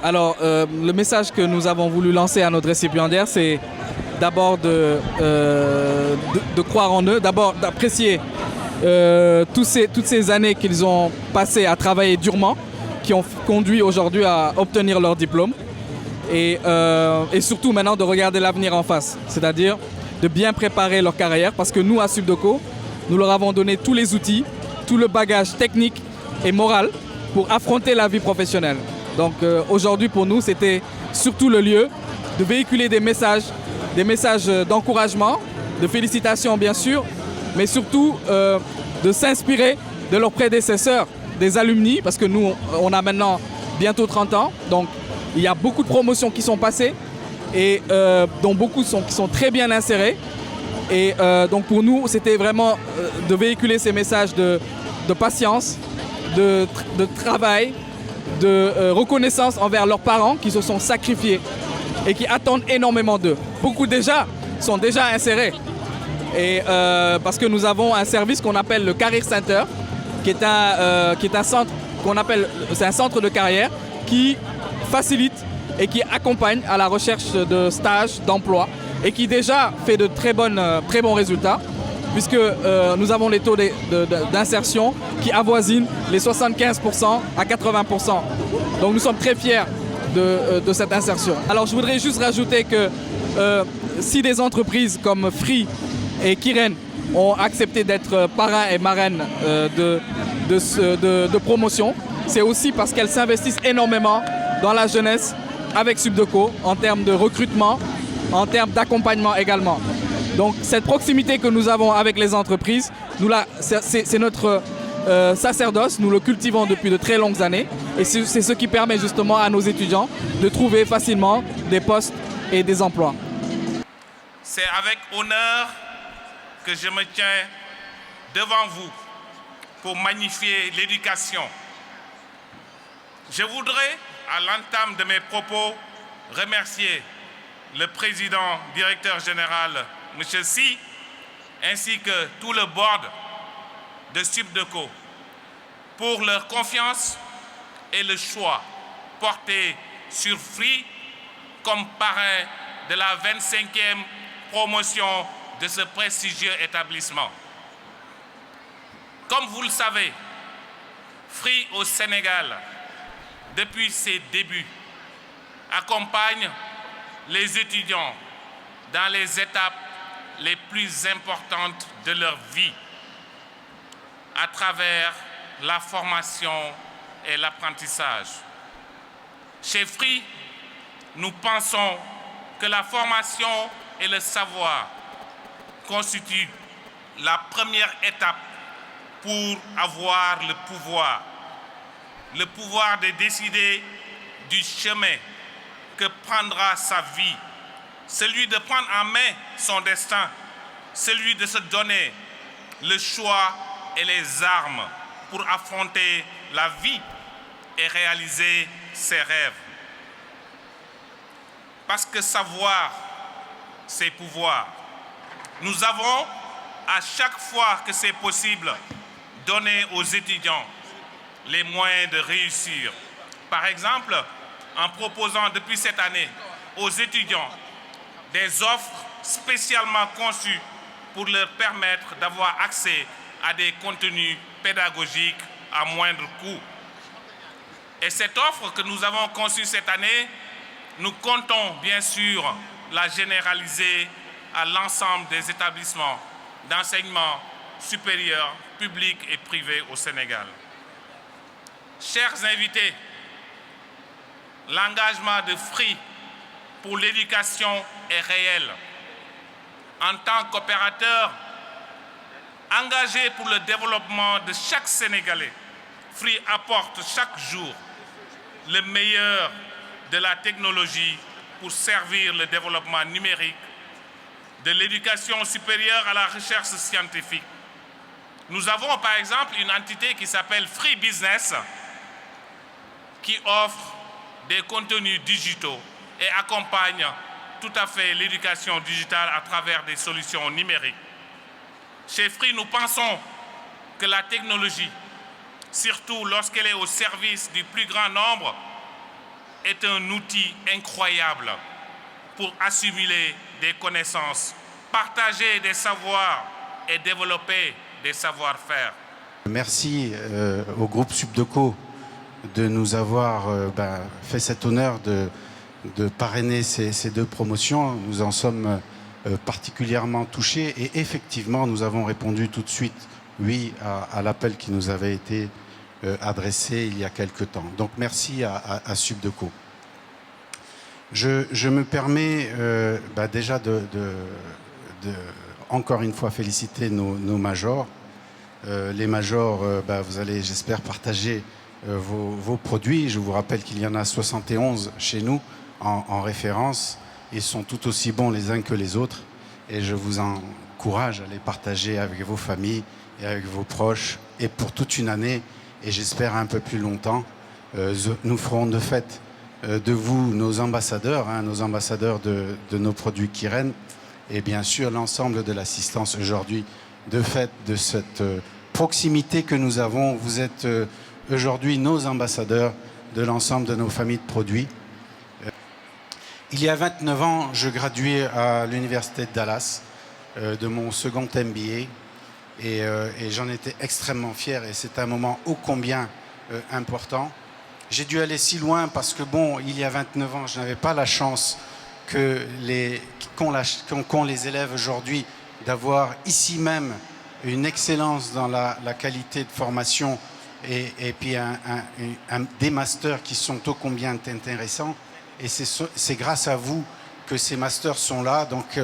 Alors, le message que nous avons voulu lancer à notre récipiendaire, c'est d'abord de croire en eux, d'abord d'apprécier toutes ces années qu'ils ont passées à travailler durement, qui ont conduit aujourd'hui à obtenir leur diplôme, et surtout maintenant de regarder l'avenir en face, c'est-à-dire de bien préparer leur carrière, parce que nous, à Subdeco, nous leur avons donné tous les outils, tout le bagage technique et moral pour affronter la vie professionnelle. Donc aujourd'hui, pour nous, c'était surtout le lieu de véhiculer des messages d'encouragement, de félicitations bien sûr, mais surtout de s'inspirer de leurs prédécesseurs, des alumni, parce que nous, on a maintenant bientôt 30 ans, donc il y a beaucoup de promotions qui sont passées et dont beaucoup qui sont très bien insérés. Et donc pour nous, c'était vraiment de véhiculer ces messages de patience, de travail, de reconnaissance envers leurs parents qui se sont sacrifiés et qui attendent énormément d'eux. Beaucoup déjà sont déjà insérés. Et parce que nous avons un service qu'on appelle le Career Center, qui est un centre c'est un centre de carrière qui facilite et qui accompagne à la recherche de stages, d'emploi, et qui déjà fait de très bons résultats, puisque nous avons les taux d'insertion qui avoisinent les 75% à 80%. Donc nous sommes très fiers de cette insertion. Alors je voudrais juste rajouter que si des entreprises comme Free et Kiren ont accepté d'être parrains et marraines de promotion, c'est aussi parce qu'elles s'investissent énormément dans la jeunesse avec Subdeco en termes de recrutement, en termes d'accompagnement également. Donc cette proximité que nous avons avec les entreprises, c'est notre sacerdoce, nous le cultivons depuis de très longues années et c'est ce qui permet justement à nos étudiants de trouver facilement des postes et des emplois. C'est avec honneur que je me tiens devant vous pour magnifier l'éducation. Je voudrais, à l'entame de mes propos, remercier le président, directeur général, M. Si, ainsi que tout le board de Subdeco pour leur confiance et le choix porté sur Free comme parrain de la 25e promotion de ce prestigieux établissement. Comme vous le savez, Free au Sénégal, depuis ses débuts, accompagne les étudiants dans les étapes les plus importantes de leur vie à travers la formation et l'apprentissage. Chez Free, nous pensons que la formation et le savoir constituent la première étape pour avoir le pouvoir de décider du chemin que prendra sa vie, celui de prendre en main son destin, celui de se donner le choix et les armes pour affronter la vie et réaliser ses rêves. Parce que savoir, c'est pouvoir. Nous avons, à chaque fois que c'est possible, donné aux étudiants les moyens de réussir. Par exemple, en proposant depuis cette année aux étudiants des offres spécialement conçues pour leur permettre d'avoir accès à des contenus pédagogiques à moindre coût. Et cette offre que nous avons conçue cette année, nous comptons bien sûr la généraliser à l'ensemble des établissements d'enseignement supérieur, publics et privés au Sénégal. Chers invités, l'engagement de Free pour l'éducation est réel. En tant qu'opérateur engagé pour le développement de chaque Sénégalais, Free apporte chaque jour le meilleur de la technologie pour servir le développement numérique, de l'éducation supérieure à la recherche scientifique. Nous avons par exemple une entité qui s'appelle Free Business qui offre des contenus digitaux et accompagne tout à fait l'éducation digitale à travers des solutions numériques. Chez Free, nous pensons que la technologie, surtout lorsqu'elle est au service du plus grand nombre, est un outil incroyable pour assimiler des connaissances, partager des savoirs et développer des savoir-faire. Merci au groupe Subdeco de nous avoir fait cet honneur de parrainer ces deux promotions. Nous en sommes particulièrement touchés et effectivement nous avons répondu tout de suite oui à l'appel qui nous avait été adressé il y a quelque temps. Donc merci à Subdeco. Je me permets déjà de encore une fois féliciter nos majors. Les majors, vous allez, j'espère, partager vos produits. Je vous rappelle qu'il y en a 71 chez nous en référence. Ils sont tout aussi bons les uns que les autres. Et je vous encourage à les partager avec vos familles et avec vos proches. Et pour toute une année, et j'espère un peu plus longtemps, nous ferons de fait de vous nos ambassadeurs de nos produits Kiren. Et bien sûr, l'ensemble de l'assistance aujourd'hui, de fait de cette proximité que nous avons. Vous êtes aujourd'hui nos ambassadeurs de l'ensemble de nos familles de produits. Il y a 29 ans, je graduais à l'université de Dallas de mon second MBA et j'en étais extrêmement fier et c'est un moment ô combien important. J'ai dû aller si loin parce que bon, il y a 29 ans, je n'avais pas la chance qu'ont les élèves aujourd'hui d'avoir ici même une excellence dans la qualité de formation et puis des masters qui sont ô combien intéressants. Et c'est grâce à vous que ces masters sont là. Donc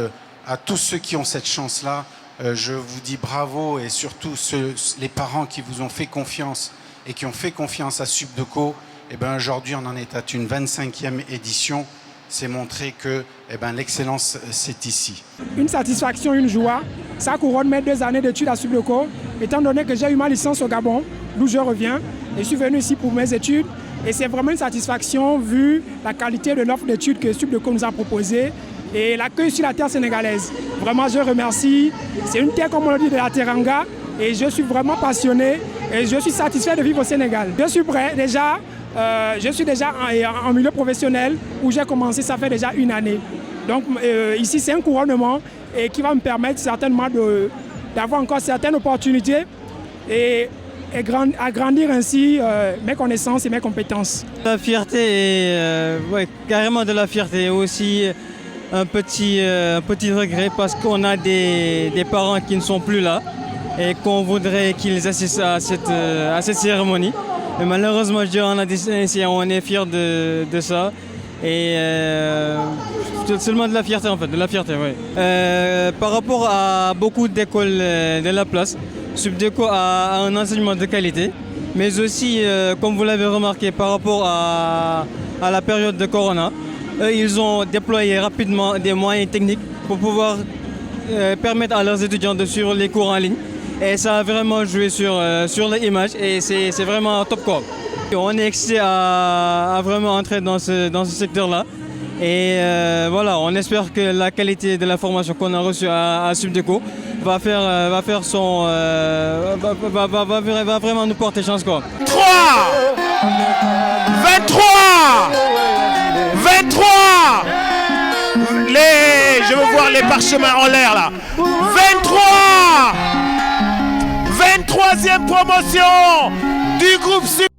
à tous ceux qui ont cette chance-là, je vous dis bravo et surtout les parents qui vous ont fait confiance et qui ont fait confiance à Subdeco. Et ben aujourd'hui, on en est à une 25e édition. C'est montrer que l'excellence, c'est ici. Une satisfaction, une joie. Ça couronne mes 2 années d'études à Subdeco. Étant donné que j'ai eu ma licence au Gabon, d'où je reviens, et je suis venu ici pour mes études. Et c'est vraiment une satisfaction vu la qualité de l'offre d'études que Subdeco nous a proposée et l'accueil sur la terre sénégalaise. Vraiment, je remercie. C'est une terre, comme on le dit, de la Teranga. Et je suis vraiment passionné et je suis satisfait de vivre au Sénégal. Je suis prêt déjà. Je suis déjà en milieu professionnel où j'ai commencé, ça fait déjà 1 année. Donc ici, c'est un couronnement et qui va me permettre certainement d'avoir encore certaines opportunités et agrandir ainsi mes connaissances et mes compétences. La fierté, carrément de la fierté. Aussi un petit regret parce qu'on a des parents qui ne sont plus là et qu'on voudrait qu'ils assistent à cette cérémonie. Et malheureusement, je dirais, on est fiers de ça. Et seulement de la fierté en fait, de la fierté, oui. Par rapport à beaucoup d'écoles de la place, Subdeco a un enseignement de qualité, mais aussi, comme vous l'avez remarqué, par rapport à la période de Corona, ils ont déployé rapidement des moyens techniques pour pouvoir permettre à leurs étudiants de suivre les cours en ligne. Et ça a vraiment joué sur l'image et c'est vraiment top quoi. On est excité à vraiment entrer dans ce secteur-là. Et voilà, on espère que la qualité de la formation qu'on a reçue à Subdeco va vraiment nous porter chance quoi. 23 je veux voir les parchemins en l'air là. 23e promotion du groupe Subdeco.